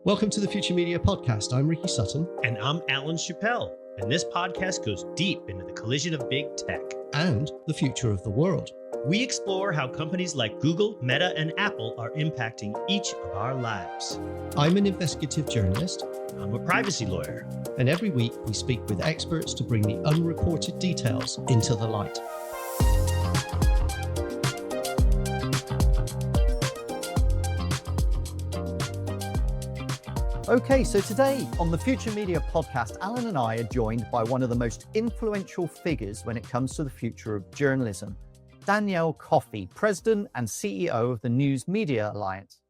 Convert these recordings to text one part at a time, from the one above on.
Welcome to the Future Media Podcast. I'm Ricky Sutton. And I'm Alan Chappell. And this podcast goes deep into the collision of big tech and the future of the world. We explore how companies like Google, Meta, and Apple are impacting each of our lives. I'm an investigative journalist. I'm a privacy lawyer. And every week we speak with experts to bring the unreported details into the light. Okay, so today on the Future Media Podcast, Alan and I are joined by one of the most influential figures when it comes to the future of journalism, Danielle Coffey, President and CEO of the News Media Alliance.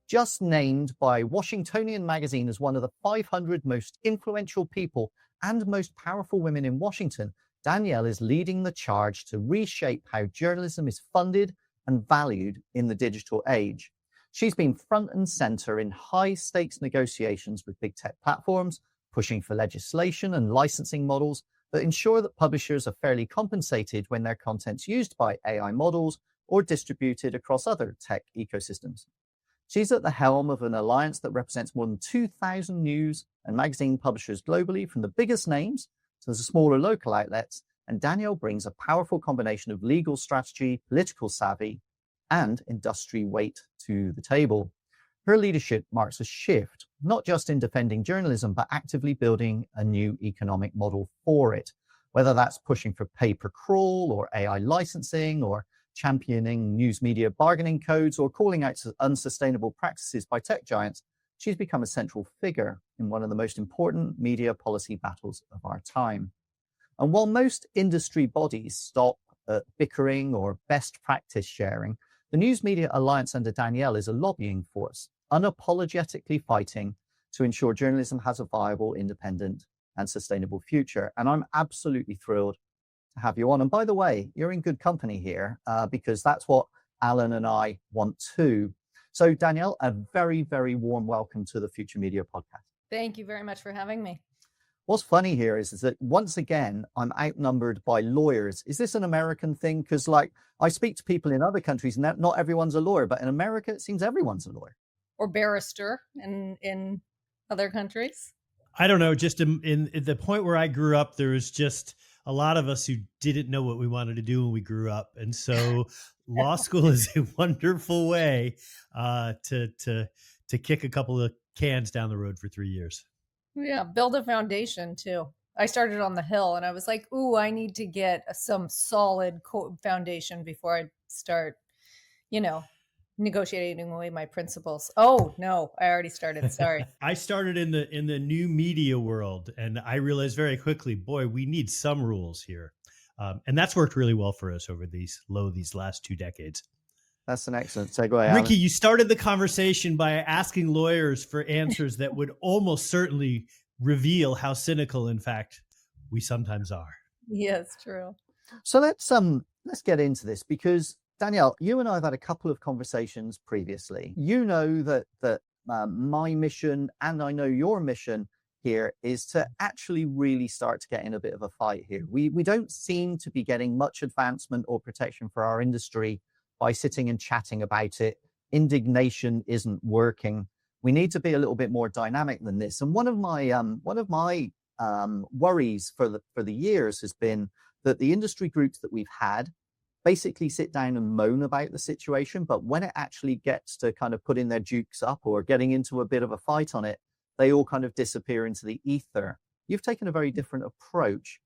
Just named by Washingtonian Magazine as one of the 500 most influential people and most powerful women in Washington, Danielle is leading the charge to reshape how journalism is funded and valued in the digital age. She's been front and center in high-stakes negotiations with big tech platforms, pushing for legislation and licensing models that ensure that publishers are fairly compensated when their content's used by AI models or distributed across other tech ecosystems. She's at the helm of an alliance that represents more than 2,000 news and magazine publishers globally, from the biggest names to the smaller local outlets, and Danielle brings a powerful combination of legal strategy, political savvy, and industry weight to the table. Her leadership marks a shift, not just in defending journalism, but actively building a new economic model for it, whether that's pushing for pay-per-crawl or AI licensing, or championing news media bargaining codes, or calling out unsustainable practices by tech giants. She's become a central figure in one of the most important media policy battles of our time. And while most industry bodies stop at bickering or best practice sharing, the News Media Alliance under Danielle is a lobbying force, unapologetically fighting to ensure journalism has a viable, independent, and sustainable future. And I'm absolutely thrilled to have you on. And by the way, you're in good company here because that's what Alan and I want too. So Danielle, a very, very warm welcome to the Future Media Podcast. Thank you very much for having me. What's funny here is that once again, I'm outnumbered by lawyers. Is this an American thing? Because I speak to people in other countries and not everyone's a lawyer, but in America, it seems everyone's a lawyer. Or barrister in other countries. I don't know, just in the point where I grew up, there was just a lot of us who didn't know what we wanted to do when we grew up. And so law school is a wonderful way to kick a couple of cans down the road for 3 years. Yeah, build a foundation too. I started on the Hill and I was like, ooh, I need to get some solid foundation before I start, negotiating away my principles. Oh, no, I already started. Sorry. I started in the new media world, and I realized very quickly, boy, we need some rules here. And that's worked really well for us over these last 2 decades. That's an excellent segue. Ricky, you started the conversation by asking lawyers for answers that would almost certainly reveal how cynical, in fact, we sometimes are. Yeah, it's true. So let's get into this, because Danielle, you and I have had a couple of conversations previously. You know that my mission, and I know your mission here, is to actually really start to get in a bit of a fight here. We don't seem to be getting much advancement or protection for our industry by sitting and chatting about it. Indignation isn't working. We need to be a little bit more dynamic than this. And one of my worries for the years has been that the industry groups that we've had basically sit down and moan about the situation, but when it actually gets to kind of putting their dukes up or getting into a bit of a fight on it, they all kind of disappear into the ether. You've taken a very different approach.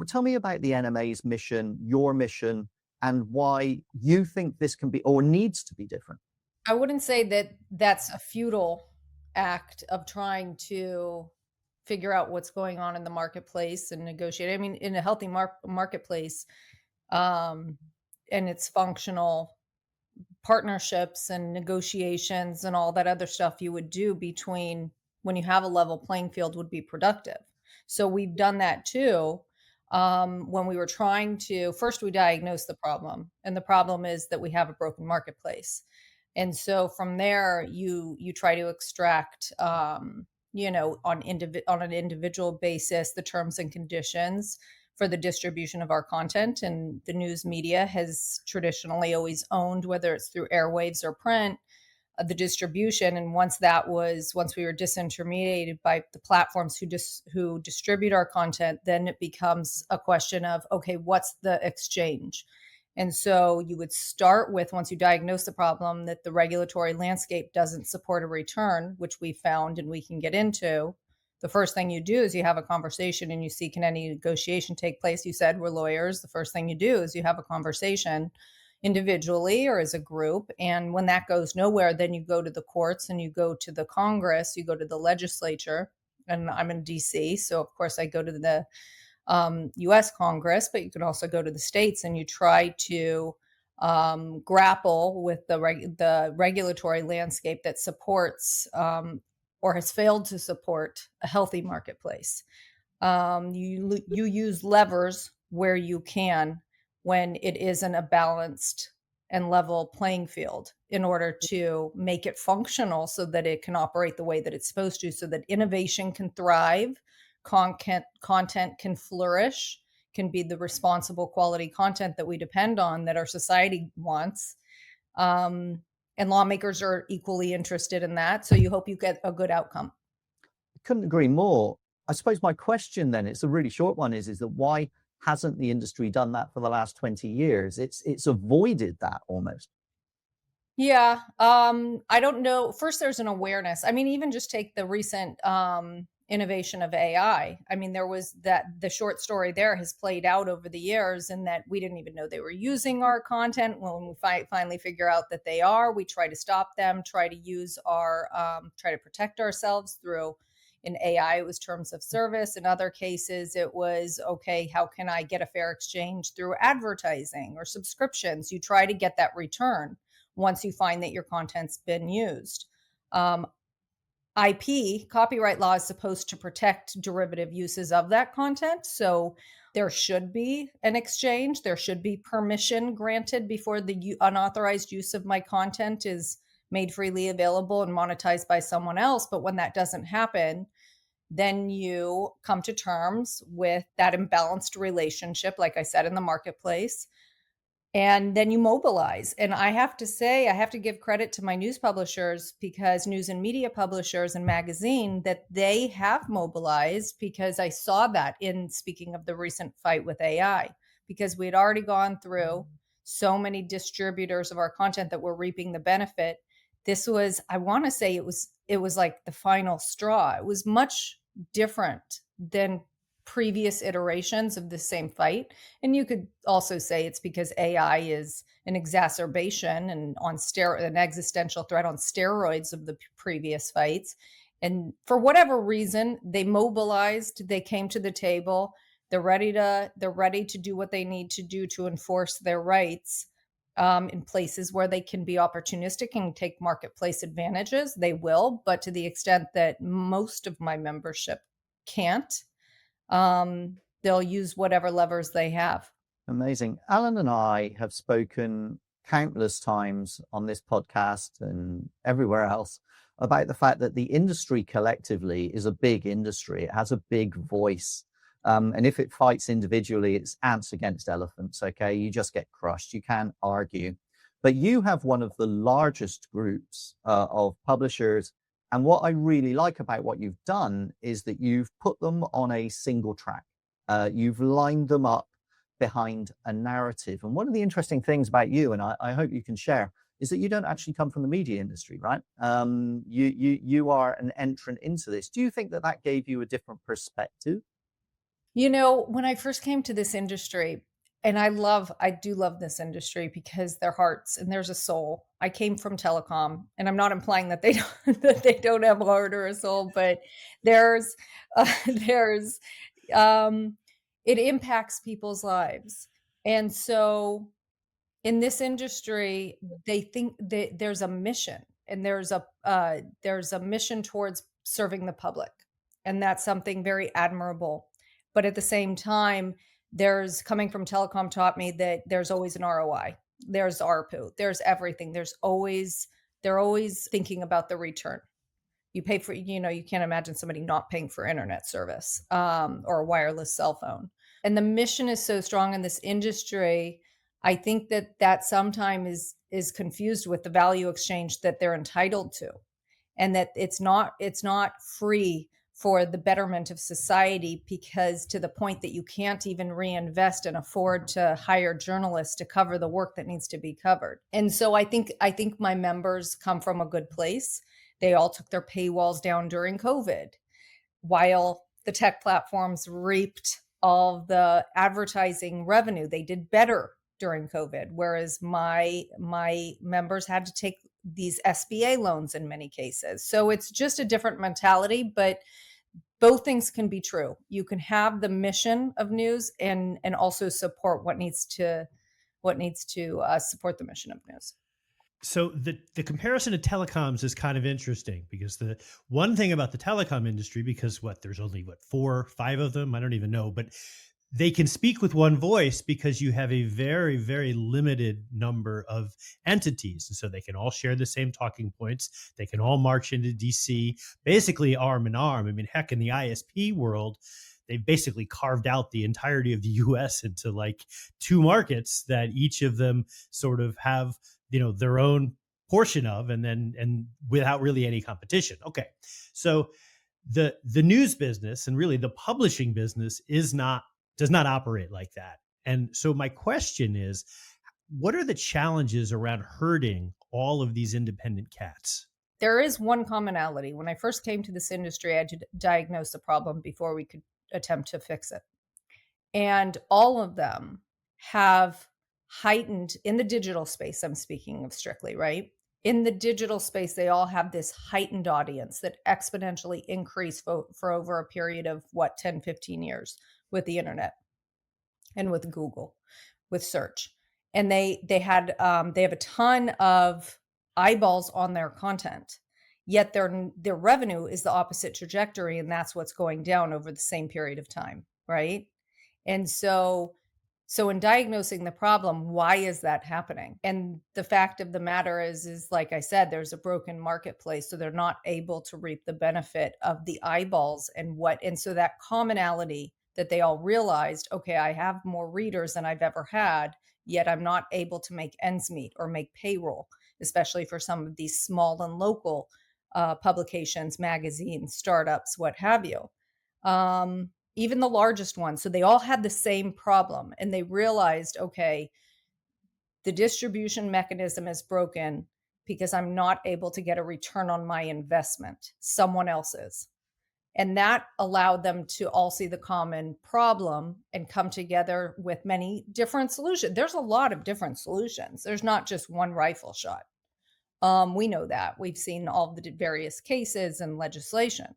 Tell me about the NMA's mission, your mission, and why you think this can be or needs to be different. I wouldn't say that that's a futile act of trying to figure out what's going on in the marketplace and negotiate. I mean, in a healthy marketplace, and it's functional partnerships and negotiations and all that other stuff you would do between when you have a level playing field would be productive. So we've done that too. When we were trying to, first we diagnosed the problem, and the problem is that we have a broken marketplace. And so from there, you try to extract, on an individual basis, the terms and conditions for the distribution of our content. And the news media has traditionally always owned, whether it's through airwaves or print, the distribution. And once we were disintermediated by the platforms who distribute our content, then it becomes a question of, okay, what's the exchange? And so you would start with, once you diagnose the problem, that the regulatory landscape doesn't support a return, which we found and we can get into. The first thing you do is you have a conversation and you see, can any negotiation take place? You said we're lawyers. The first thing you do is you have a conversation individually or as a group. And when that goes nowhere, then you go to the courts and you go to the Congress, you go to the legislature. And I'm in DC, so of course I go to the US Congress, but you can also go to the states and you try to grapple with the regulatory landscape that supports or has failed to support a healthy marketplace. You use levers where you can when it isn't a balanced and level playing field in order to make it functional so that it can operate the way that it's supposed to, so that innovation can thrive, content can flourish, can be the responsible quality content that we depend on, that our society wants. And lawmakers are equally interested in that. So you hope you get a good outcome. Couldn't agree more. I suppose my question then, it's a really short one, is that why hasn't the industry done that for the last 20 years? It's avoided that almost. Yeah. I don't know. First, there's an awareness. I mean, even just take the recent innovation of AI. I mean, there was the short story there has played out over the years, and that we didn't even know they were using our content. When we finally figure out that they are, we try to stop them, try to protect ourselves through. In AI, it was terms of service. In other cases, it was, okay, how can I get a fair exchange through advertising or subscriptions? You try to get that return once you find that your content's been used. IP, copyright law, is supposed to protect derivative uses of that content. So there should be an exchange. There should be permission granted before the unauthorized use of my content is made freely available and monetized by someone else. But when that doesn't happen, then you come to terms with that imbalanced relationship, like I said, in the marketplace. And then you mobilize. And I have to say, I have to give credit to my news publishers, because news and media publishers and magazine, that they have mobilized, because I saw that in, speaking of the recent fight with AI, because we had already gone through so many distributors of our content that were reaping the benefit. This was, I want to say it was like the final straw. It was much different than previous iterations of the same fight. And you could also say it's because AI is an exacerbation and an existential threat on steroids of the previous fights. And for whatever reason, they mobilized, they came to the table, they're ready to do what they need to do to enforce their rights. In places where they can be opportunistic and take marketplace advantages, they will. But to the extent that most of my membership can't, they'll use whatever levers they have. Amazing. Alan and I have spoken countless times on this podcast and everywhere else about the fact that the industry collectively is a big industry. It has a big voice. And if it fights individually, it's ants against elephants. Okay, you just get crushed. You can't argue. But you have one of the largest groups of publishers. And what I really like about what you've done is that you've put them on a single track. You've lined them up behind a narrative. And one of the interesting things about you, and I hope you can share, is that you don't actually come from the media industry, right? You are an entrant into this. Do you think that that gave you a different perspective? You know, when I first came to this industry, and I do love this industry because their hearts and there's a soul. I came from telecom, and I'm not implying that they don't, that they don't have a heart or a soul, but there's it impacts people's lives. And so in this industry, they think that there's a mission, and there's a mission towards serving the public. And that's something very admirable. But at the same time, coming from telecom taught me that there's always an ROI, there's ARPU, there's everything. They're always thinking about the return. You pay for, you can't imagine somebody not paying for internet service or a wireless cell phone. And the mission is so strong in this industry I think that sometimes is confused with the value exchange that they're entitled to, and that it's not free for the betterment of society, because to the point that you can't even reinvest and afford to hire journalists to cover the work that needs to be covered. And so I think my members come from a good place. They all took their paywalls down during COVID, while the tech platforms reaped all the advertising revenue. They did better during COVID, whereas my members had to take these SBA loans in many cases. So it's just a different mentality, but both things can be true. You can have the mission of news and also support what needs to support the mission of news. So the comparison to telecoms is kind of interesting, because the one thing about the telecom industry, because there's only 4 or 5 of them, I don't even know, but they can speak with one voice because you have a very, very limited number of entities. And so they can all share the same talking points. They can all march into DC, basically arm in arm. I mean, heck, in the ISP world, they've basically carved out the entirety of the US into like 2 markets that each of them sort of have, their own portion of, and without really any competition. Okay. So the news business, and really the publishing business, does not operate like that. And so my question is, what are the challenges around herding all of these independent cats? There is one commonality. When I first came to this industry, I had to diagnose the problem before we could attempt to fix it. And all of them have heightened, in the digital space, I'm speaking of strictly, right? In the digital space, they all have this heightened audience that exponentially increased for over a period of 10, 15 years with the internet and with Google, with search. And they have a ton of eyeballs on their content, yet their revenue is the opposite trajectory, and that's what's going down over the same period of time, right? And so in diagnosing the problem, why is that happening? And the fact of the matter is like I said, there's a broken marketplace, so they're not able to reap the benefit of the eyeballs and so that commonality that they all realized, okay, I have more readers than I've ever had, yet I'm not able to make ends meet or make payroll, especially for some of these small and local publications, magazines, startups, what have you. Even the largest ones. So they all had the same problem, and they realized, okay, the distribution mechanism is broken because I'm not able to get a return on my investment. Someone else is. And that allowed them to all see the common problem and come together with many different solutions. There's a lot of different solutions. There's not just one rifle shot. We know that. We've seen all the various cases and legislation,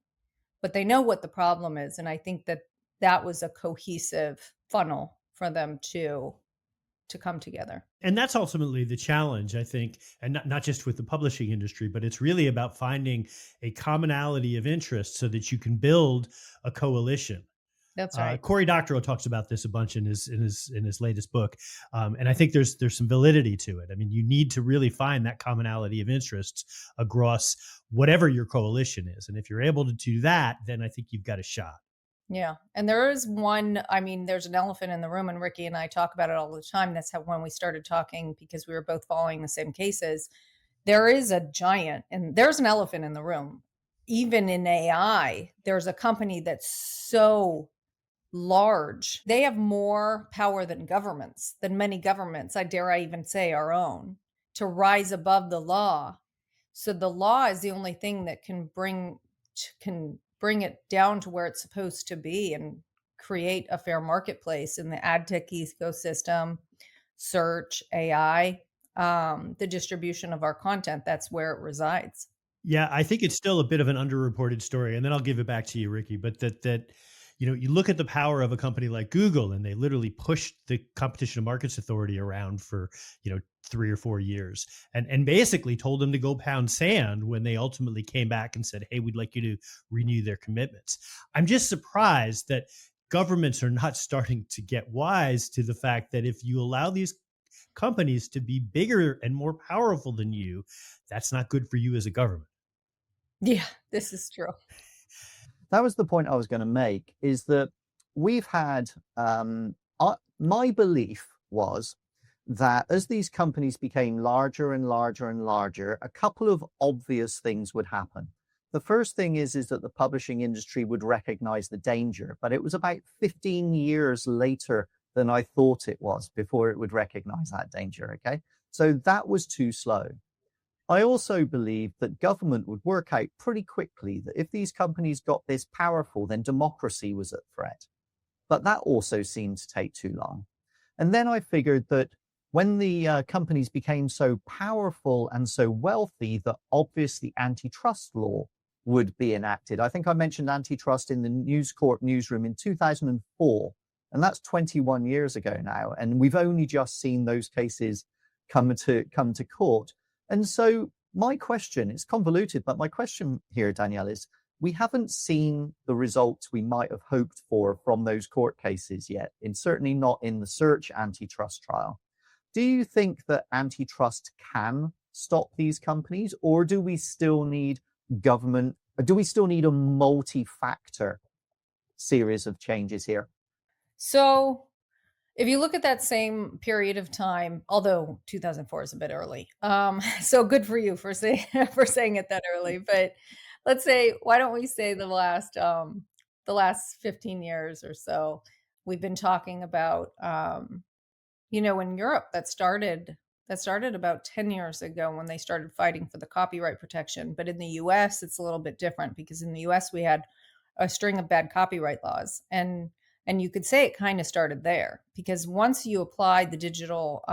but they know what the problem is. And I think that was a cohesive funnel for them to come together. And that's ultimately the challenge, I think, and not just with the publishing industry, but it's really about finding a commonality of interest so that you can build a coalition. That's right. Cory Doctorow talks about this a bunch in his latest book, and I think there's some validity to it. I mean, you need to really find that commonality of interests across whatever your coalition is, and if you're able to do that, then I think you've got a shot. Yeah. And there is there's an elephant in the room, and Ricky and I talk about it all the time. That's when we started talking, because we were both following the same cases. There is a giant, and there's an elephant in the room. Even in AI, there's a company that's so large. They have more power than many governments, I dare even say our own, to rise above the law. So the law is the only thing that can bring it down to where it's supposed to be and create a fair marketplace in the ad tech ecosystem, search, AI, the distribution of our content. That's where it resides. Yeah, I think it's still a bit of an underreported story, and then I'll give it back to you, Ricky. But that you look at the power of a company like Google, and they literally pushed the Competition and Markets Authority around for 3 or 4 years, and basically told them to go pound sand when they ultimately came back and said, "Hey, we'd like you to renew their commitments." I'm just surprised that governments are not starting to get wise to the fact that if you allow these companies to be bigger and more powerful than you, that's not good for you as a government. Yeah, this is true. That was the point I was going to make, is that we've had, my belief was that as these companies became larger and larger and larger, a couple of obvious things would happen. The first thing is that the publishing industry would recognize the danger, but it was about 15 years later than I thought it was before it would recognize that danger, okay? So that was too slow. I also believe that government would work out pretty quickly that if these companies got this powerful, then democracy was at threat. But that also seemed to take too long. And then I figured that when the companies became so powerful and so wealthy, that obviously antitrust law would be enacted. I think I mentioned antitrust in the News Corp newsroom in 2004, and that's 21 years ago now. And we've only just seen those cases come to court. And so my question, it's convoluted, but my question here, Danielle, is we haven't seen the results we might have hoped for from those court cases yet, and certainly not in the search antitrust trial. Do you think that antitrust can stop these companies, or do we still need government? Do we still need a multi-factor series of changes here? So if you look at that same period of time, although 2004 is a bit early, so good for you for saying it that early. But let's say, why don't we say the last 15 years or so, we've been talking about, in Europe that started about 10 years ago when they started fighting for the copyright protection. But in the US, it's a little bit different, because in the US we had a string of bad copyright laws, and you could say it kind of started there, because once you apply the digital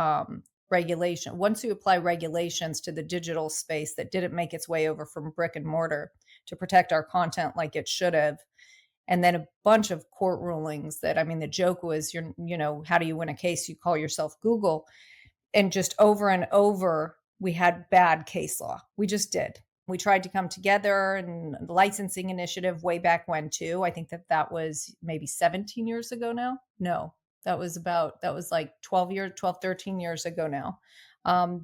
once you apply regulations to the digital space that didn't make its way over from brick and mortar to protect our content like it should have, and then a bunch of court rulings that, I mean, the joke was, how do you win a case? You call yourself Google. And just over and over, we had bad case law. We just did. We tried to come together, and the licensing initiative way back when too. I think that was maybe 17 years ago now. No, that was like 13 years ago now.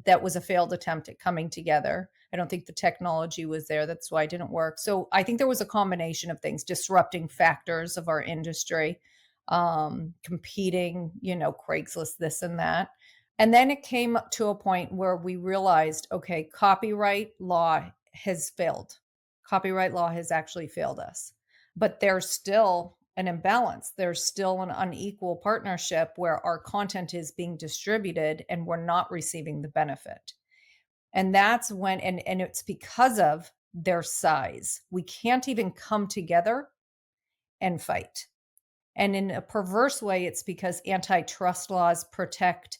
That was a failed attempt at coming together. I don't think the technology was there. That's why it didn't work. So I think there was a combination of things, disrupting factors of our industry, competing, Craigslist, this and that. And then it came to a point where we realized, okay, copyright law has failed. Copyright law has actually failed us. But there's still an imbalance. There's still an unequal partnership where our content is being distributed and we're not receiving the benefit. And that's when, and it's because of their size. We can't even come together and fight. And in a perverse way, it's because antitrust laws protect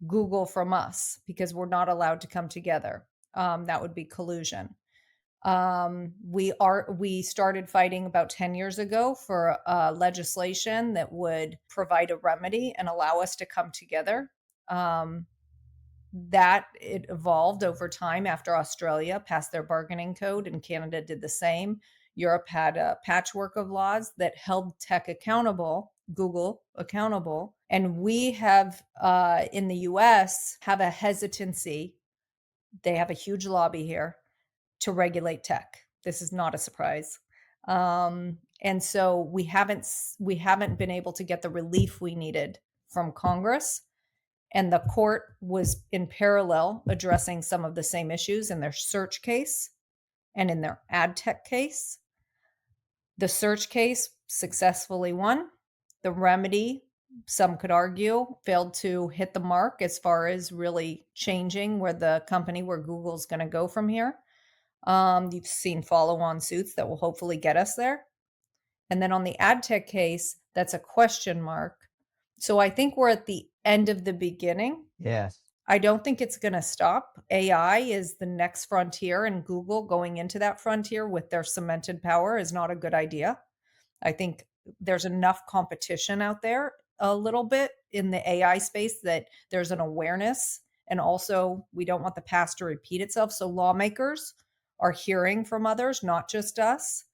Google from us, because we're not allowed to come together. That would be collusion. We started fighting about 10 years ago for legislation that would provide a remedy and allow us to come together. That it evolved over time after Australia passed their bargaining code, and Canada did the same. Europe had a patchwork of laws that held tech accountable, Google accountable. And we have, in the US, have a hesitancy. They have a huge lobby here to regulate tech. This is not a surprise. And so we haven't been able to get the relief we needed from Congress. And the court was in parallel addressing some of the same issues in their search case and in their ad tech case. The search case successfully won. The remedy, some could argue, failed to hit the mark as far as really changing where Google's going to go from here. You've seen follow-on suits that will hopefully get us there. And then on the ad tech case, that's a question mark. So I think we're at the end of the beginning. Yes. I don't think it's going to stop. AI is the next frontier, and Google going into that frontier with their cemented power is not a good idea. I think there's enough competition out there a little bit in the AI space that there's an awareness. And also, we don't want the past to repeat itself. So lawmakers are hearing from others, not just us,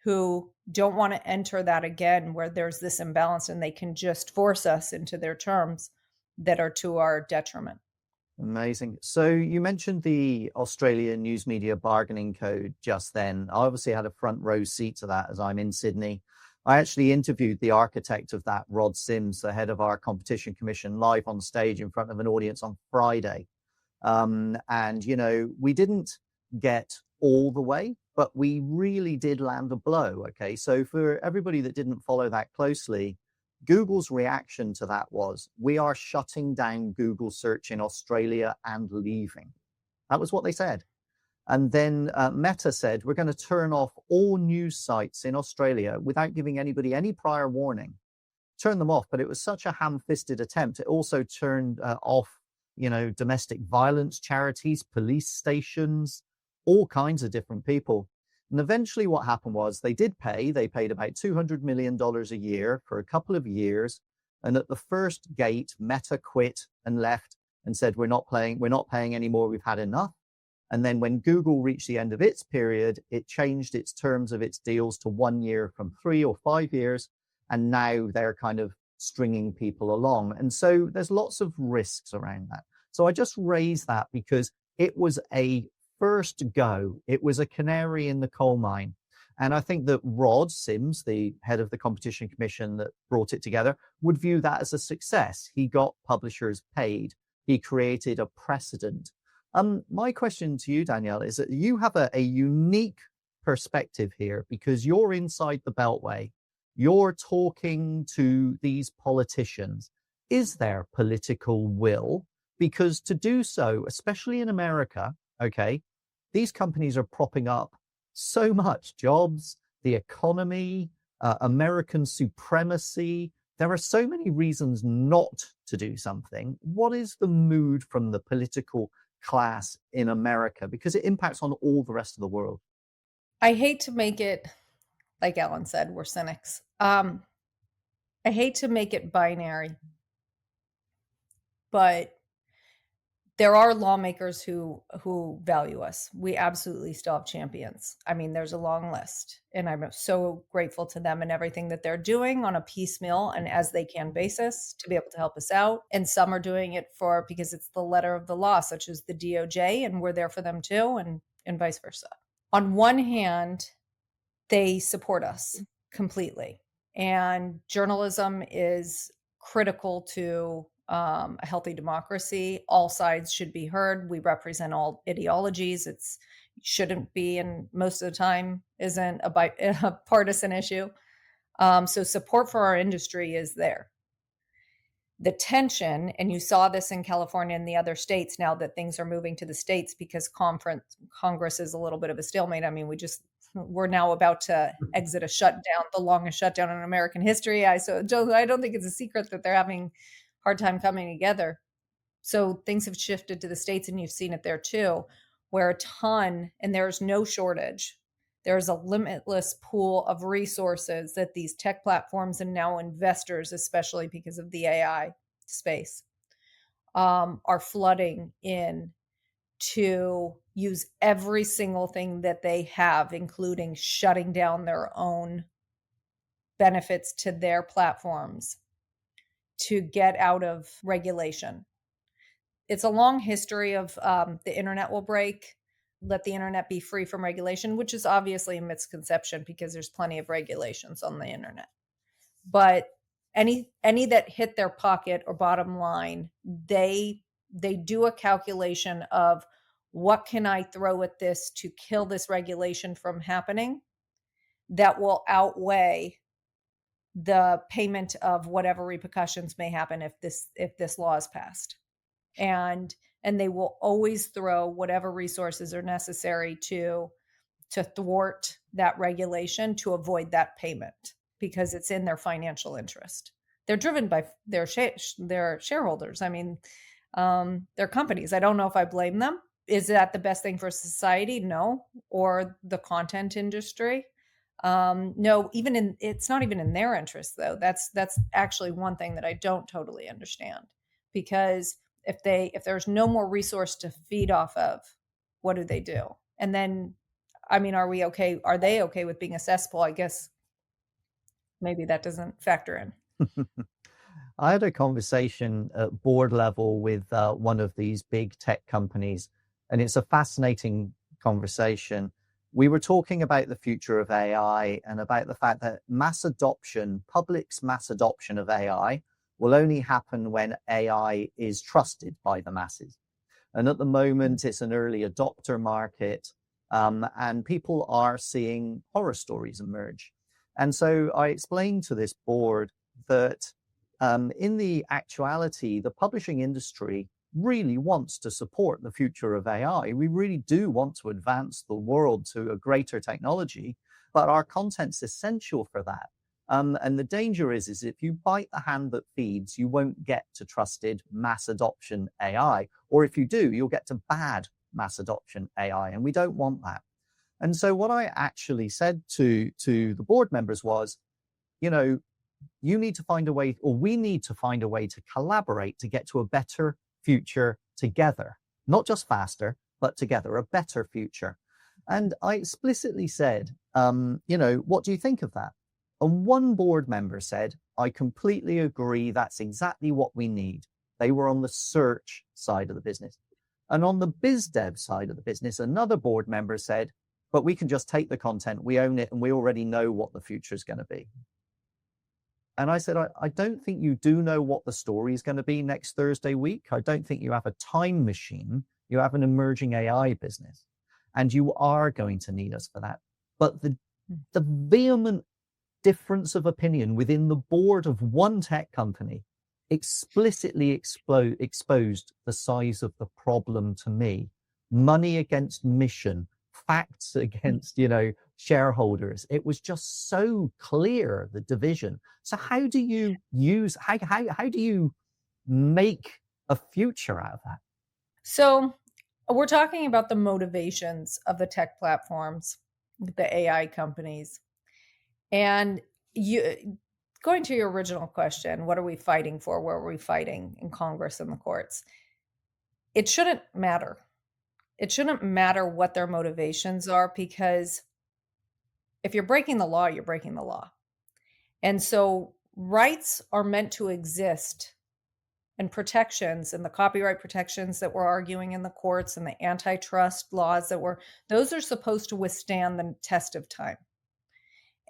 who don't want to enter that again, where there's this imbalance and they can just force us into their terms that are to our detriment. Amazing. So you mentioned the Australian News Media Bargaining Code just then. I obviously had a front row seat to that as I'm in Sydney. I actually interviewed the architect of that, Rod Sims, the head of our competition commission, live on stage in front of an audience on Friday. And, you know, we didn't get all the way, but we really did land a blow. Okay. So for everybody that didn't follow that closely, Google's reaction to that was, we are shutting down Google search in Australia and leaving. That was what they said. And then Meta said, we're going to turn off all news sites in Australia without giving anybody any prior warning. Turn them off. But it was such a ham-fisted attempt. It also turned off, you know, domestic violence charities, police stations, all kinds of different people. And eventually what happened was they did pay. They paid about $200 million a year for a couple of years. And at the first gate, Meta quit and left and said, we're not paying anymore. We've had enough. And then when Google reached the end of its period, it changed its terms of its deals to 1 year from 3 or 5 years. And now they're kind of stringing people along. And so there's lots of risks around that. So I just raised that because it was a first go. It was a canary in the coal mine. And I think that Rod Sims, the head of the competition commission that brought it together, would view that as a success. He got publishers paid. He created a precedent. My question to you, Danielle, is that you have a unique perspective here because you're inside the Beltway. You're talking to these politicians. Is there political will? Because to do so, especially in America, okay, these companies are propping up so much jobs, the economy, American supremacy. There are so many reasons not to do something. What is the mood from the political class in America? Because it impacts on all the rest of the world. I hate to make it, like Alan said, we're cynics. I hate to make it binary, but there are lawmakers who value us. We absolutely still have champions. I mean, there's a long list, and I'm so grateful to them and everything that they're doing on a piecemeal and as they can basis to be able to help us out. And some are doing it because it's the letter of the law, such as the DOJ, and we're there for them too, and vice versa. On one hand, they support us completely, and journalism is critical to a healthy democracy. All sides should be heard. We represent all ideologies. It shouldn't be, and most of the time isn't a partisan issue. So support for our industry is there. The tension, and you saw this in California and the other states now that things are moving to the states because Congress is a little bit of a stalemate. I mean, we're now about to exit a shutdown, the longest shutdown in American history. I don't think it's a secret that they're having hard time coming together. So things have shifted to the states, and you've seen it there too, where and there's no shortage. There's a limitless pool of resources that these tech platforms and now investors, especially because of the AI space, are flooding in to use every single thing that they have, including shutting down their own benefits to their platforms to get out of regulation. It's a long history of the internet will break, let the internet be free from regulation, which is obviously a misconception because there's plenty of regulations on the internet. But any that hit their pocket or bottom line, they do a calculation of what can I throw at this to kill this regulation from happening that will outweigh the payment of whatever repercussions may happen if this law is passed. And they will always throw whatever resources are necessary to thwart that regulation to avoid that payment because it's in their financial interest. They're driven by their shareholders. I mean, their companies. I don't know if I blame them. Is that the best thing for society? No. Or the content industry? No, it's not even in their interest though. That's actually one thing that I don't totally understand, because if there's no more resource to feed off of, what do? And then, I mean, are they okay with being a cesspool? I guess maybe that doesn't factor in. I had a conversation at board level with one of these big tech companies, and it's a fascinating conversation. we were talking about the future of AI and about the fact that public's mass adoption of AI will only happen when AI is trusted by the masses. And at the moment, it's an early adopter market, and people are seeing horror stories emerge. And so I explained to this board that in the actuality, the publishing industry really wants to support the future of AI. We really do want to advance the world to a greater technology, but our content's essential for that. And the danger is if you bite the hand that feeds, you won't get to trusted mass adoption AI. Or if you do, you'll get to bad mass adoption AI. And we don't want that. And so what I actually said to the board members was, you need to find a way, or we need to find a way to collaborate to get to a better future together, not just faster, but together, a better future. And I explicitly said, what do you think of that? And one board member said, I completely agree. That's exactly what we need. They were on the search side of the business. And on the biz dev side of the business, another board member said, but we can just take the content, we own it, and we already know what the future is going to be. And I said, I don't think you do know what the story is going to be next Thursday week. I don't think you have a time machine. You have an emerging AI business, and you are going to need us for that. But the vehement difference of opinion within the board of one tech company explicitly exposed the size of the problem to me. Money against mission, facts against, shareholders. It was just so clear, the division. So how do you make a future out of that? So we're talking about the motivations of the tech platforms, the AI companies. And going to your original question, what are we fighting for? Where are we fighting in Congress and the courts? It shouldn't matter. It shouldn't matter what their motivations are, because if you're breaking the law, you're breaking the law. And so rights are meant to exist, and protections and the copyright protections that we're arguing in the courts and the antitrust laws those are supposed to withstand the test of time.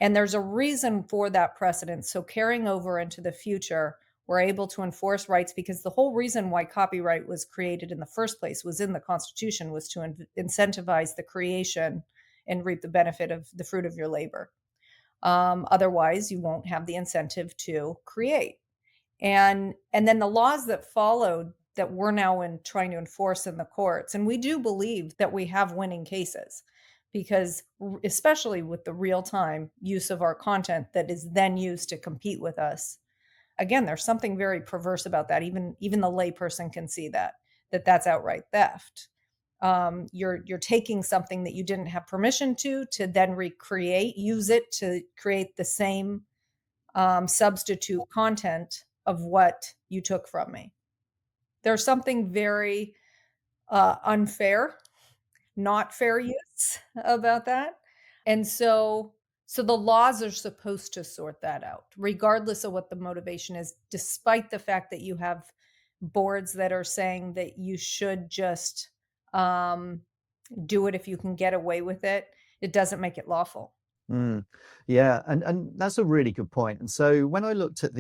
And there's a reason for that precedent. So carrying over into the future, we're able to enforce rights, because the whole reason why copyright was created in the first place was in the Constitution, was to incentivize the creation and reap the benefit of the fruit of your labor. Otherwise, you won't have the incentive to create. And then the laws that followed that we're now trying to enforce in the courts. And we do believe that we have winning cases, because especially with the real-time use of our content that is then used to compete with us. Again, there's something very perverse about that. Even the layperson can see that's outright theft. You're taking something that you didn't have permission to then use it to create the same substitute content of what you took from me. There's something very unfair, not fair use about that. And so the laws are supposed to sort that out, regardless of what the motivation is, despite the fact that you have boards that are saying that you should just do it if you can get away with it. It doesn't make it lawful. Yeah, and that's a really good point. And so when I looked at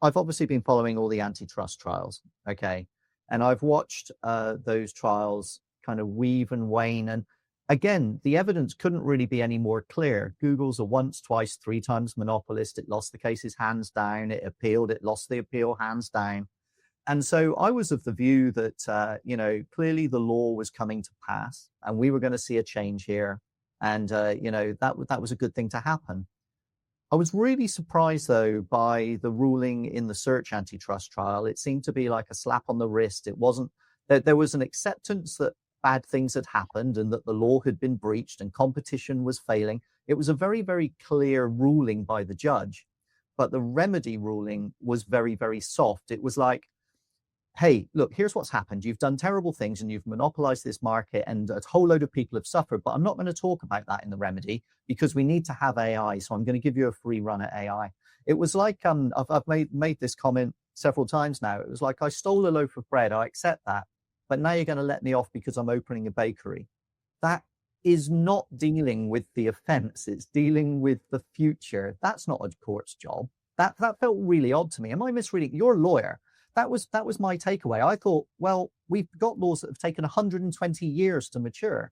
I've obviously been following all the antitrust trials, okay? And I've watched those trials kind of weave and wane. And again, the evidence couldn't really be any more clear. Google's a once, twice, three times monopolist. It lost the cases hands down. It appealed. It lost the appeal hands down. And so I was of the view that, clearly the law was coming to pass and we were going to see a change here. And, that was a good thing to happen. I was really surprised, though, by the ruling in the search antitrust trial. It seemed to be like a slap on the wrist. It wasn't that there was an acceptance that bad things had happened and that the law had been breached and competition was failing. It was a very, very clear ruling by the judge, but the remedy ruling was very, very soft. It was like, hey, look, here's what's happened. You've done terrible things and you've monopolized this market and a whole load of people have suffered, but I'm not going to talk about that in the remedy because we need to have AI. So I'm going to give you a free run at AI. It was like, I've made this comment several times now. It was like, I stole a loaf of bread. I accept that, but now you're going to let me off because I'm opening a bakery. That is not dealing with the offense, it's dealing with the future. That's not a court's job. That felt really odd to me. Am I misreading? You're a lawyer. That was my takeaway. I thought, well, we've got laws that have taken 120 years to mature,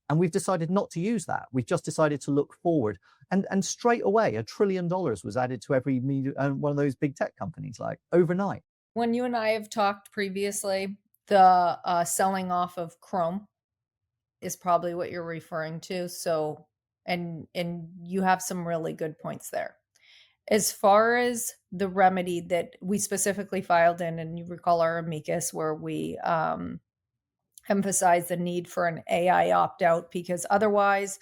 and we've decided not to use that. We've just decided to look forward. And straight away, $1 trillion was added to every one of those big tech companies, like overnight. When you and I have talked previously, the selling off of Chrome is probably what you're referring to. So, and you have some really good points there. As far as the remedy that we specifically filed in, and you recall our amicus where we emphasize the need for an AI opt-out, because otherwise,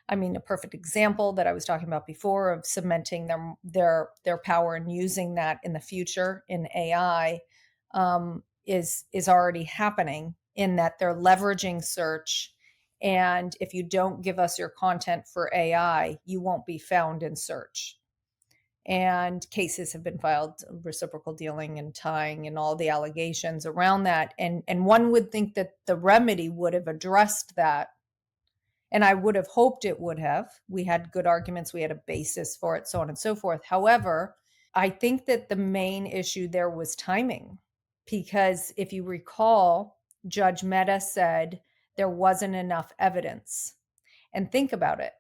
I mean, a perfect example that I was talking about before of cementing their power and using that in the future in AI is already happening, in that they're leveraging search. And if you don't give us your content for AI, you won't be found in search. And cases have been filed, reciprocal dealing and tying and all the allegations around that. And one would think that the remedy would have addressed that. And I would have hoped it would have. We had good arguments. We had a basis for it, so on and so forth. However, I think that the main issue there was timing. Because if you recall, Judge Mehta said there wasn't enough evidence. And think about it.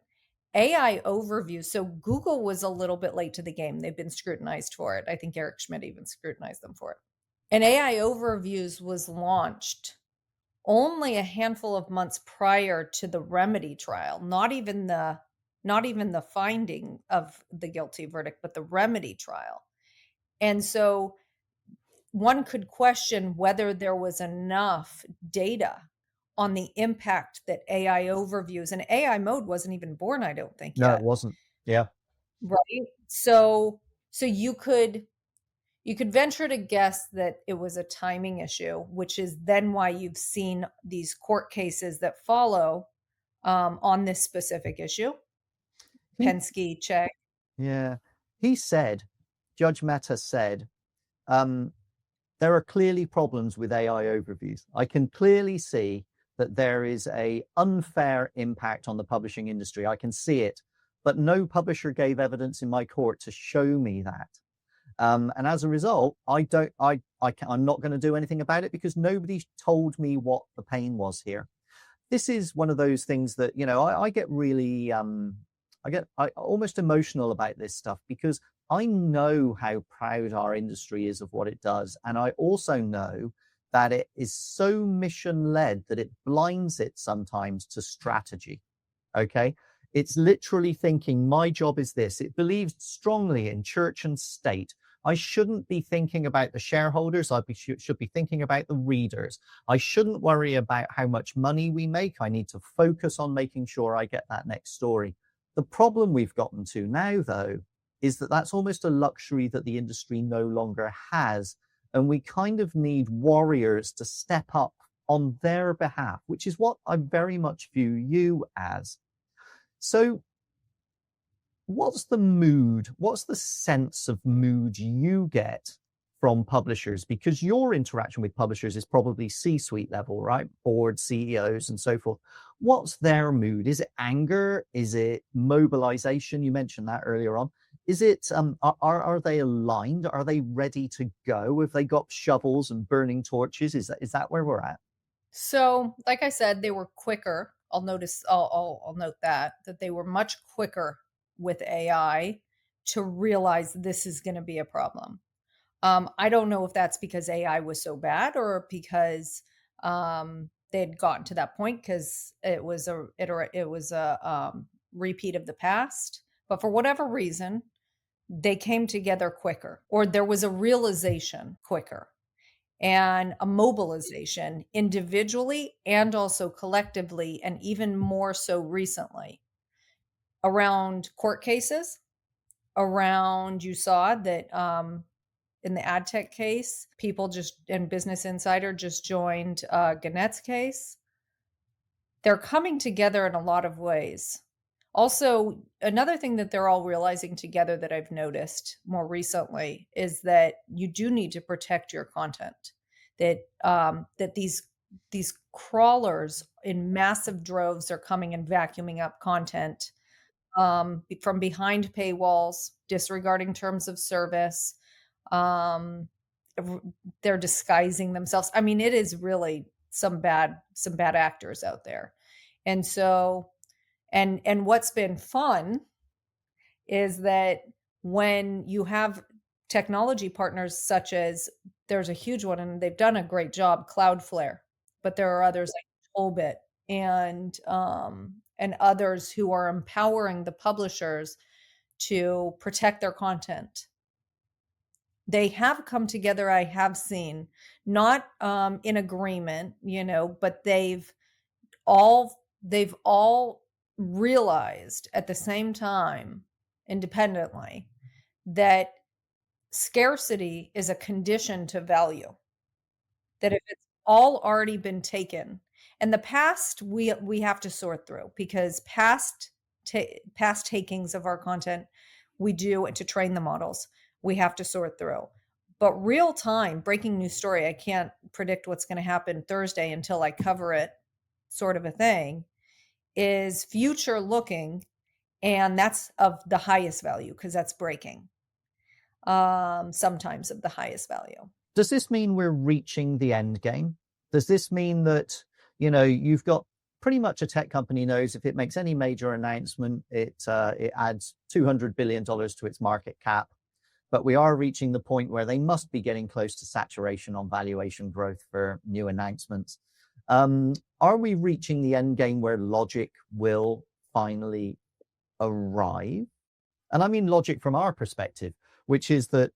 AI overview. So Google was a little bit late to the game. They've been scrutinized for it. I think Eric Schmidt even scrutinized them for it. And AI overviews was launched only a handful of months prior to the remedy trial, not even the finding of the guilty verdict, but the remedy trial. And so one could question whether there was enough data on the impact that AI overviews, and AI mode wasn't even born, I don't think, No, yet. it wasn't. Yeah. Right. So you could venture to guess that it was a timing issue, which is then why you've seen these court cases that follow on this specific issue. Penske, check. Yeah. Judge Mehta said, there are clearly problems with AI overviews. I can clearly see that there is an unfair impact on the publishing industry. I can see it, but no publisher gave evidence in my court to show me that. And as a result, I'm not going to do anything about it because nobody told me what the pain was here. This is one of those things that, I get really, I get almost emotional about this stuff, because I know how proud our industry is of what it does. And I also know that it is so mission-led that it blinds it sometimes to strategy. Okay? It's literally thinking, my job is this. It believes strongly in church and state. I shouldn't be thinking about the shareholders. I should be thinking about the readers. I shouldn't worry about how much money we make. I need to focus on making sure I get that next story. The problem we've gotten to now, though, is that that's almost a luxury that the industry no longer has. And we kind of need warriors to step up on their behalf, which is what I very much view you as. So what's the mood? What's the sense of mood you get from publishers? Because your interaction with publishers is probably C-suite level, right? Board, CEOs, and so forth. What's their mood? Is it anger? Is it mobilization? You mentioned that earlier on. Is it, are they aligned? Are they ready to go? Have they got shovels and burning torches? Is that where we're at? So, like I said, they were quicker. I'll note that they were much quicker with AI to realize this is going to be a problem. I don't know if that's because AI was so bad or because they had gotten to that point, because it was a repeat of the past. But for whatever reason, they came together quicker, or there was a realization quicker, and a mobilization individually and also collectively, and even more so recently around court cases, around, you saw that in the ad tech case, and Business Insider just joined Gannett's case. They're coming together in a lot of ways. Also, another thing that they're all realizing together that I've noticed more recently is that you do need to protect your content. That these these crawlers in massive droves are coming and vacuuming up content from behind paywalls, disregarding terms of service. Um, r- they're disguising themselves. I mean, it is really some bad actors out there. And so, and what's been fun is that when you have technology partners such as there's a huge one and they've done a great job, Cloudflare, but there are others like Tolbit and others who are empowering the publishers to protect their content. They have come together, I have seen, not in agreement, but they've all realized at the same time, independently, that scarcity is a condition to value. That if it's all already been taken, and the past we have to sort through because past takings of our content we do and to train the models we have to sort through. But real time breaking news story, I can't predict what's going to happen Thursday until I cover it, sort of a thing, is future looking, and that's of the highest value because that's breaking. Sometimes of the highest value. Does this mean we're reaching the end game? Does this mean that, you've got pretty much a tech company knows if it makes any major announcement, it adds $200 billion to its market cap. But we are reaching the point where they must be getting close to saturation on valuation growth for new announcements. Are we reaching the end game where logic will finally arrive? And I mean logic from our perspective, which is that,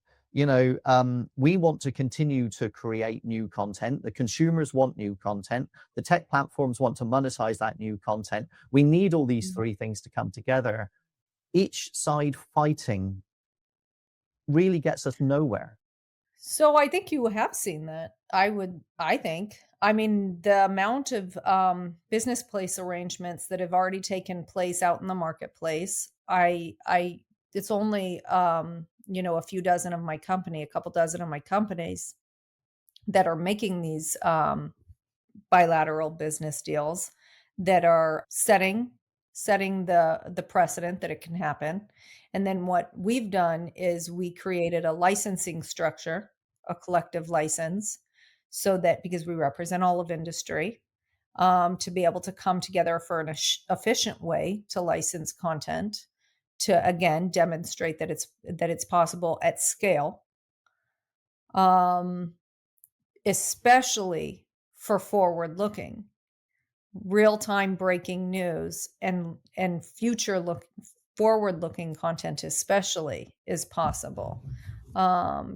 we want to continue to create new content. The consumers want new content. The tech platforms want to monetize that new content. We need all these three things to come together. Each side fighting really gets us nowhere. So I think you have seen that. I think. I mean, the amount of business place arrangements that have already taken place out in the marketplace, it's only a few dozen of my company, a couple dozen of my companies that are making these bilateral business deals that are setting the precedent that it can happen. And then what we've done is we created a licensing structure, a collective license, so that because we represent all of industry, to be able to come together for an efficient way to license content, to again demonstrate that it's possible at scale, especially for forward looking, real time breaking news and forward looking content especially is possible.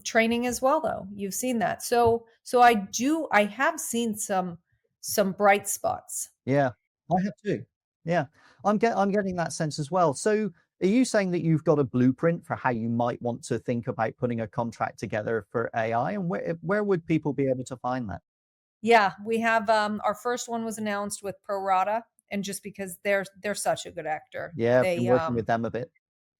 Training as well, though, you've seen that. So I have seen some bright spots. Yeah, I have too. Yeah, I'm getting that sense as well. So are you saying that you've got a blueprint for how you might want to think about putting a contract together for AI, and where would people be able to find that? Yeah, we have our first one was announced with Pro Rata, and just because they're such a good actor. Yeah, I've been They working with them a bit.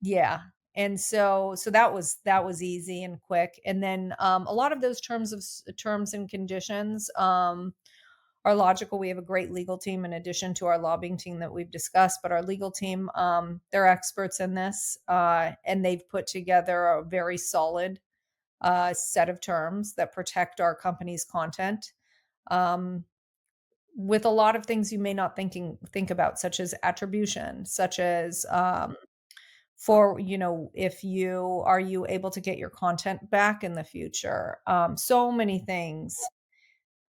Yeah. And so that was easy and quick. And then a lot of those terms and conditions are logical. We have a great legal team in addition to our lobbying team that we've discussed, but our legal team, they're experts in this, and they've put together a very solid set of terms that protect our company's content. Um, with a lot of things you may not think about, such as attribution, such as for if you able to get your content back in the future, so many things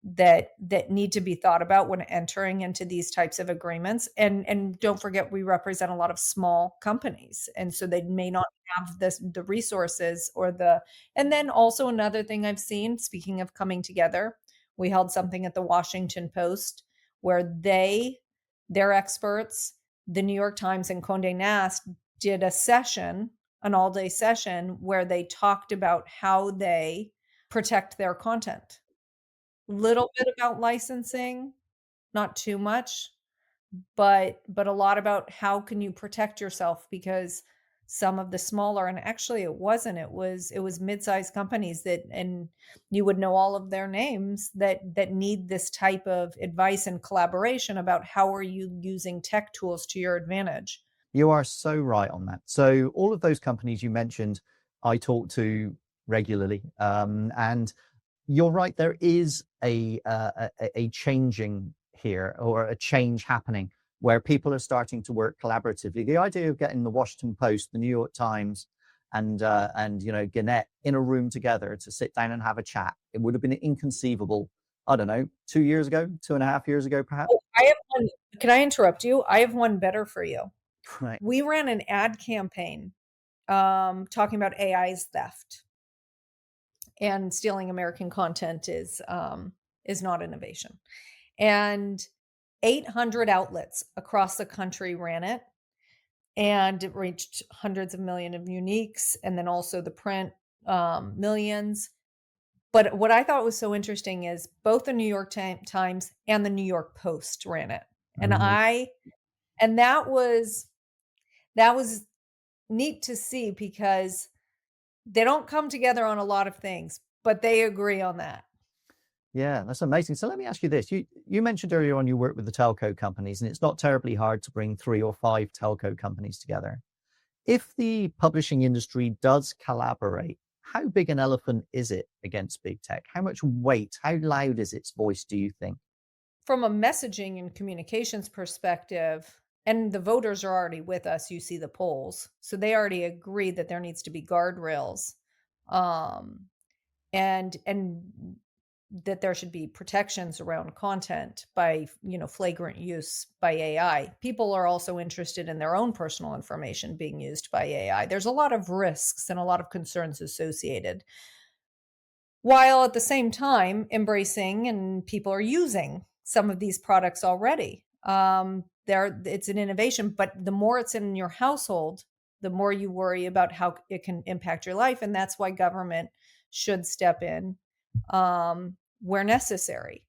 that need to be thought about when entering into these types of agreements. And don't forget, we represent a lot of small companies, and so they may not have the resources or the. And then also another thing I've seen, speaking of coming together, we held something at the Washington Post where their experts, the New York Times and Condé Nast, did an all-day session where they talked about how they protect their content. Little bit about licensing, not too much, but a lot about how can you protect yourself, because some of the smaller, and actually it wasn't, it was mid-sized companies that, and you would know all of their names, that need this type of advice and collaboration about how are you using tech tools to your advantage. You are so right on that. So all of those companies you mentioned, I talk to regularly, and you're right. There is a changing here, or a change happening, where people are starting to work collaboratively. The idea of getting the Washington Post, the New York Times, and Gannett in a room together to sit down and have a chat, it would have been inconceivable. I don't know, 2 years ago, 2.5 years ago, perhaps. Oh, I have one. Can I interrupt you? I have one better for you. Right. We ran an ad campaign talking about AI's theft, and stealing American content is not innovation. And 800 outlets across the country ran it, and it reached hundreds of millions of uniques, and then also the print millions. But what I thought was so interesting is both the New York Times and the New York Post ran it, and Mhm. that was neat to see, because they don't come together on a lot of things, but they agree on that. Yeah, that's amazing. So let me ask you this. You mentioned earlier on you work with the telco companies, and it's not terribly hard to bring 3 or 5 telco companies together. If the publishing industry does collaborate, how big an elephant is it against big tech? How much weight, how loud is its voice, do you think? From a messaging and communications perspective, and the voters are already with us, you see the polls. So they already agree that there needs to be guardrails. Um, and that there should be protections around content by, flagrant use by AI. People are also interested in their own personal information being used by AI. There's a lot of risks and a lot of concerns associated, while at the same time embracing, and people are using some of these products already. It's an innovation, but the more it's in your household, the more you worry about how it can impact your life, and that's why government should step in where necessary.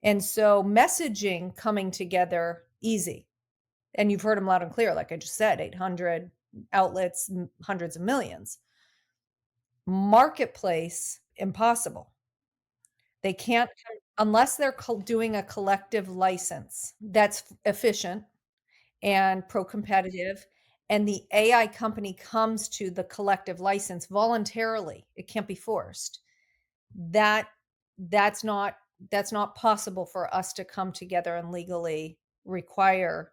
And so messaging coming together easy, and you've heard them loud and clear, like I just said, 800 outlets, hundreds of millions. Marketplace, impossible. They can't, unless they're doing a collective license that's efficient and pro-competitive, and the AI company comes to the collective license voluntarily. It can't be forced. That that's not that's not possible for us to come together and legally require,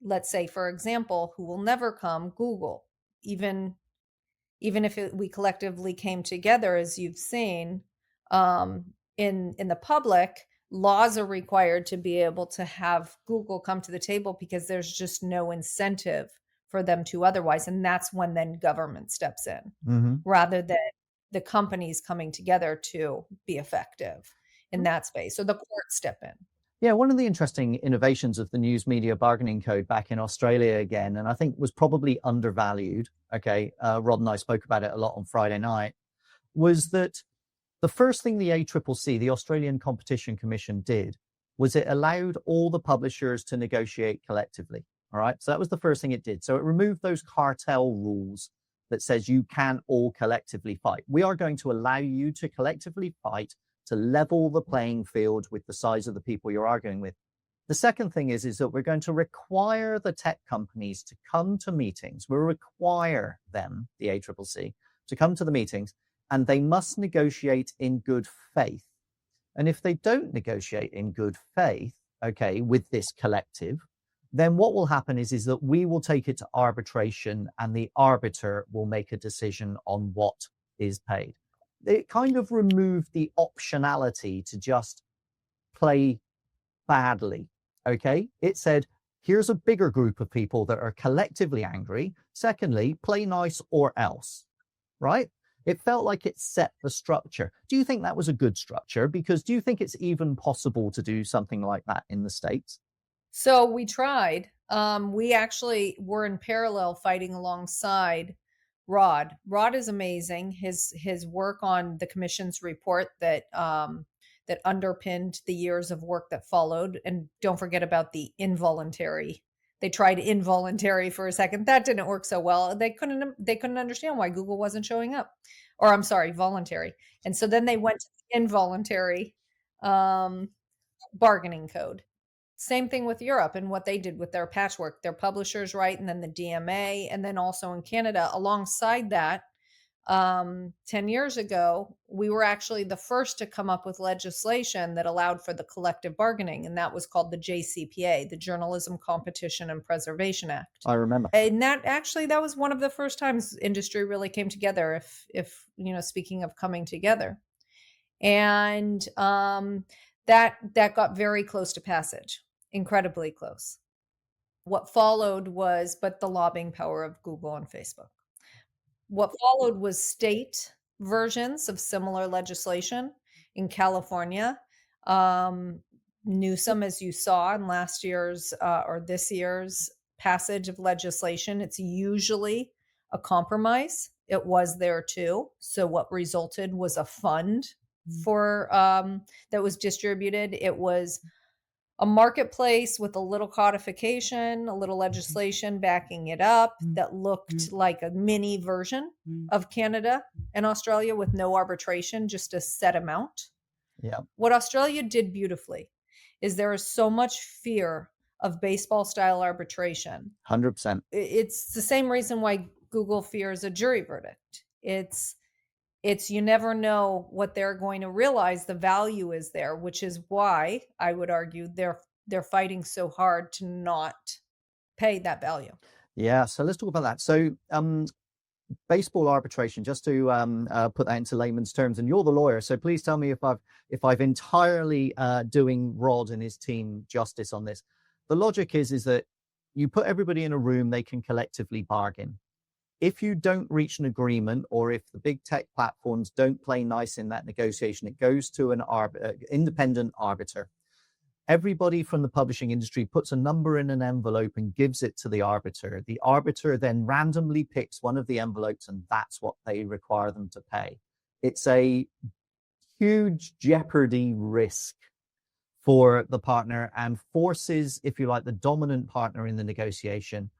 let's say, for example, who will never come, Google. Even if we collectively came together, as you've seen, in the public, laws are required to be able to have Google come to the table, because there's just no incentive for them to otherwise. And that's when then government steps in, Hmm. rather than the companies coming together to be effective in that space. So the courts step in. Yeah, one of the interesting innovations of the News Media Bargaining Code back in Australia again, and I think was probably undervalued. Okay, Rod and I spoke about it a lot on Friday night. Was that the first thing the ACCC, the Australian Competition Commission, did was it allowed all the publishers to negotiate collectively. All right, so that was the first thing it did. So it removed those cartel rules that says you can all collectively fight. We are going to allow you to collectively fight to level the playing field with the size of the people you're arguing with. The second thing is that we're going to require the tech companies to come to meetings. We'll require them, the ACCC, to come to the meetings, and they must negotiate in good faith. And if they don't negotiate in good faith, okay, with this collective, then what will happen is that we will take it to arbitration, and the arbiter will make a decision on what is paid. It kind of removed the optionality to just play badly. Okay. It said, here's a bigger group of people that are collectively angry. Secondly, play nice or else. Right. It felt like it set the structure. Do you think that was a good structure? Because do you think it's even possible to do something like that in the States? So we tried. We actually were in parallel fighting alongside Rod. Rod is amazing. His work on the commission's report that underpinned the years of work that followed, and don't forget about the involuntary They tried involuntary for a second. That didn't work so well. They couldn't understand why Google wasn't showing up. Or I'm sorry, voluntary. And so then they went to the involuntary bargaining code. Same thing with Europe and what they did with their patchwork, their publishers, right? And then the DMA, and then also in Canada. Alongside that, 10 years ago, we were actually the first to come up with legislation that allowed for the collective bargaining, and that was called the JCPA, the Journalism Competition and Preservation Act. I remember. And that was one of the first times industry really came together, if speaking of coming together. And that got very close to passage, incredibly close. What followed was but the lobbying power of Google and Facebook. What followed was state versions of similar legislation in California. Newsom, as you saw in last year's or this year's passage of legislation, it's usually a compromise. It was there too. So what resulted was a fund for that was distributed. It was a marketplace with a little codification, a little legislation backing it up that looked like a mini version of Canada and Australia with no arbitration, just a set amount. Yeah. What Australia did beautifully is there is so much fear of baseball style arbitration. 100%. It's the same reason why Google fears a jury verdict. It's you never know what they're going to realize the value is there, which is why I would argue they're fighting so hard to not pay that value. Yeah. So let's talk about that. So baseball arbitration, just to put that into layman's terms, and you're the lawyer, so please tell me if I've entirely doing Rod and his team justice on this. The logic is that you put everybody in a room, they can collectively bargain. If you don't reach an agreement, or if the big tech platforms don't play nice in that negotiation, it goes to an independent arbiter. Everybody from the publishing industry puts a number in an envelope and gives it to the arbiter. The arbiter then randomly picks one of the envelopes, and that's what they require them to pay. It's a huge jeopardy risk for the partner and forces, if you like, the dominant partner in the negotiation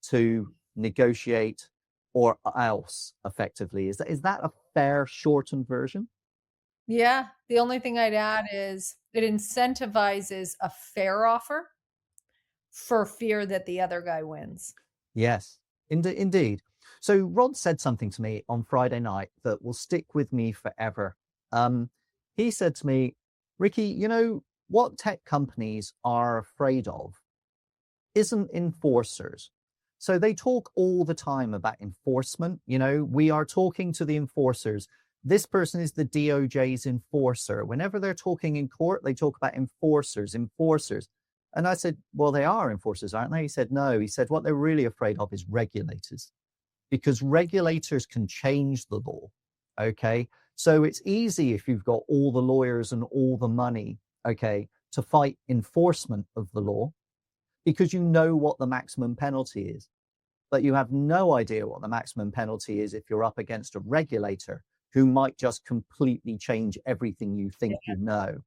to negotiate or else, effectively. Is that a fair shortened version? Yeah. The only thing I'd add is it incentivizes a fair offer for fear that the other guy wins. Yes, indeed. So Rod said something to me on Friday night that will stick with me forever. He said to me, Ricky, you know what tech companies are afraid of isn't enforcers. So they talk all the time about enforcement. We are talking to the enforcers. This person is the DOJ's enforcer. Whenever they're talking in court, they talk about enforcers. And I said, well, they are enforcers, aren't they? He said, no. He said, what they're really afraid of is regulators, because regulators can change the law. Okay. So it's easy if you've got all the lawyers and all the money, okay, to fight enforcement of the law, because you know what the maximum penalty is. But you have no idea what the maximum penalty is if you're up against a regulator who might just completely change everything you think you know. Do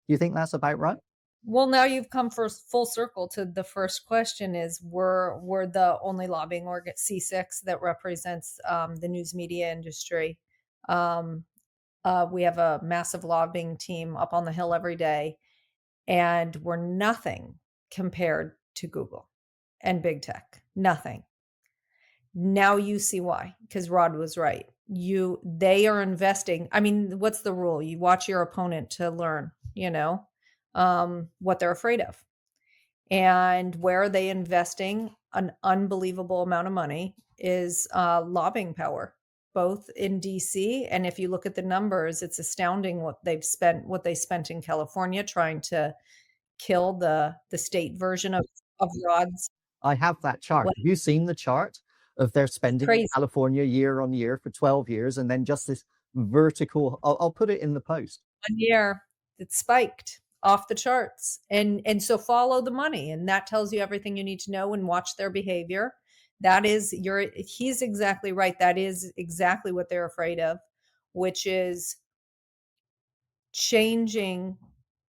you think that's about right? Well, now you've come full circle to the first question is we're the only lobbying organ, C6, that represents the news media industry. We have a massive lobbying team up on the Hill every day, and we're nothing compared to Google and big tech. Nothing. Now you see why, because Rod was right. They are investing. I mean, what's the rule? You watch your opponent to learn, what they're afraid of. And where are they investing an unbelievable amount of money is lobbying power, both in DC. And if you look at the numbers, it's astounding what they spent in California trying to kill the state version of Rod's. I have that chart. Have you seen the chart of their spending in California year on year for 12 years, and then just this vertical, I'll put it in the post. 1 year, it spiked off the charts. And so follow the money, and that tells you everything you need to know, and watch their behavior. He's exactly right. That is exactly what they're afraid of, which is changing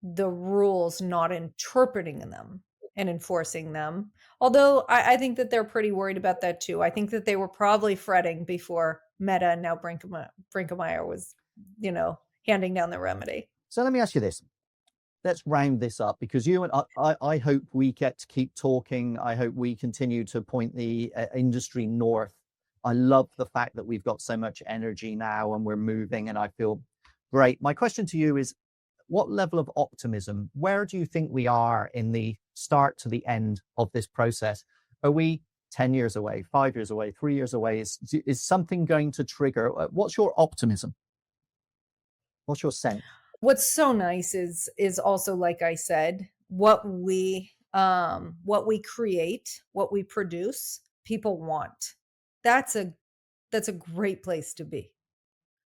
the rules, not interpreting them. and enforcing them. Although I think that they're pretty worried about that too. I think that they were probably fretting before Meta and now Brinkemeyer was, handing down the remedy. So let me ask you this. Let's round this up, because you and I hope we get to keep talking. I hope we continue to point the industry north. I love the fact that we've got so much energy now and we're moving, and I feel great. My question to you is, what level of optimism, where do you think we are in the start to the end of this process? Are we 10 years away, 5 years away, 3 years away? Is something going to trigger? What's your optimism? What's your sense? What's so nice is also, like I said, what we create, what we produce, people want. That's a great place to be.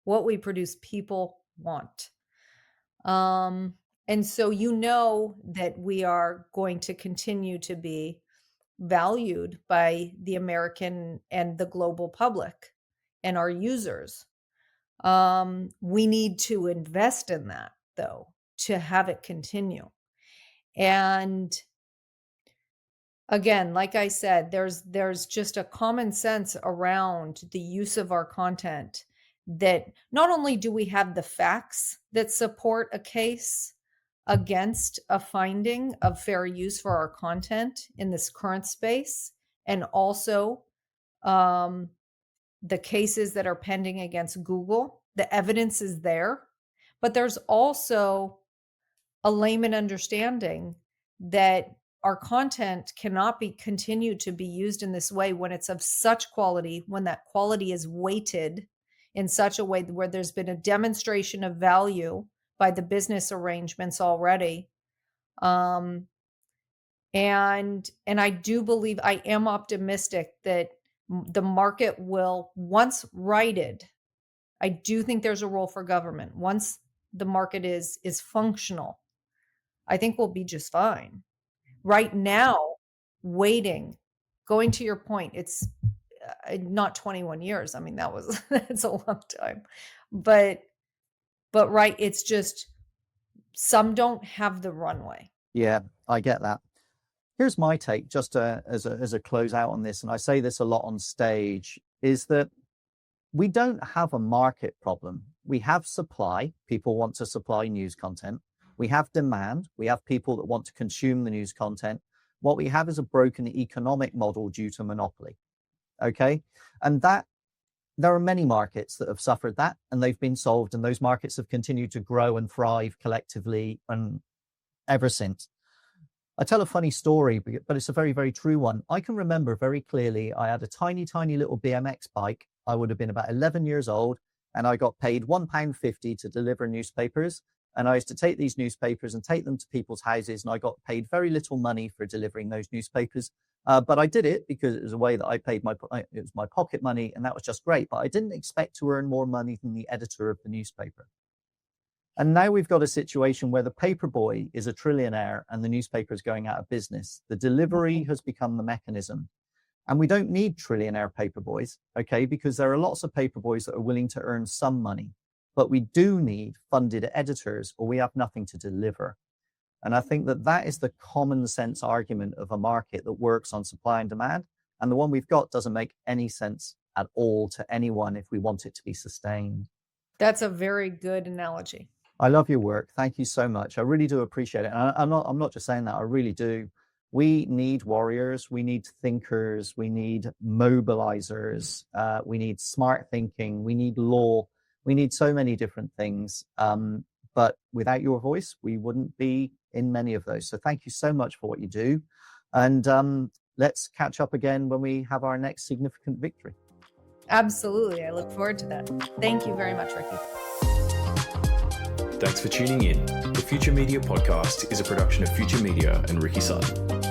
What we produce, people want. And so that we are going to continue to be valued by the American and the global public and our users. We need to invest in that, though, to have it continue. And again, like I said, there's just a common sense around the use of our content, that not only do we have the facts that support a case against a finding of fair use for our content in this current space, and also the cases that are pending against Google, the evidence is there, but there's also a layman understanding that our content cannot be continued to be used in this way when it's of such quality, when that quality is weighted in such a way where there's been a demonstration of value by the business arrangements already. And I do believe, I am optimistic that the market will, once righted, I do think there's a role for government. Once the market is functional, I think we'll be just fine. Right now, waiting, going to your point, it's not 21 years. I mean, that's a long time, but right, it's just some don't have the runway. Yeah, I get that. Here's my take, just as a close out on this, and I say this a lot on stage, is that we don't have a market problem. We have supply. People want to supply news content. We have demand. We have people that want to consume the news content. What we have is a broken economic model due to monopoly. Okay. And that there are many markets that have suffered that, and they've been solved, and those markets have continued to grow and thrive collectively and ever since. I tell a funny story, but it's a very, very true one. I can remember very clearly, I had a tiny, tiny little BMX bike. I would have been about 11 years old, and I got paid £1.50 to deliver newspapers. And I used to take these newspapers and take them to people's houses, and I got paid very little money for delivering those newspapers. But I did it because it was a way that I paid it was my pocket money, and that was just great. But I didn't expect to earn more money than the editor of the newspaper. And now we've got a situation where the paper boy is a trillionaire and the newspaper is going out of business. The delivery has become the mechanism. And we don't need trillionaire paper boys, okay, because there are lots of paper boys that are willing to earn some money. But we do need funded editors, or we have nothing to deliver. And I think that that is the common sense argument of a market that works on supply and demand. And the one we've got doesn't make any sense at all to anyone if we want it to be sustained. That's a very good analogy. I love your work. Thank you so much. I really do appreciate it. And I'm not just saying that, I really do. We need warriors, we need thinkers, we need mobilizers, we need smart thinking, we need law, we need so many different things. But without your voice, we wouldn't be in many of those. So thank you so much for what you do. And let's catch up again when we have our next significant victory. Absolutely. I look forward to that. Thank you very much, Ricky. Thanks for tuning in. The Future Media Podcast is a production of Future Media and Ricky Sutton.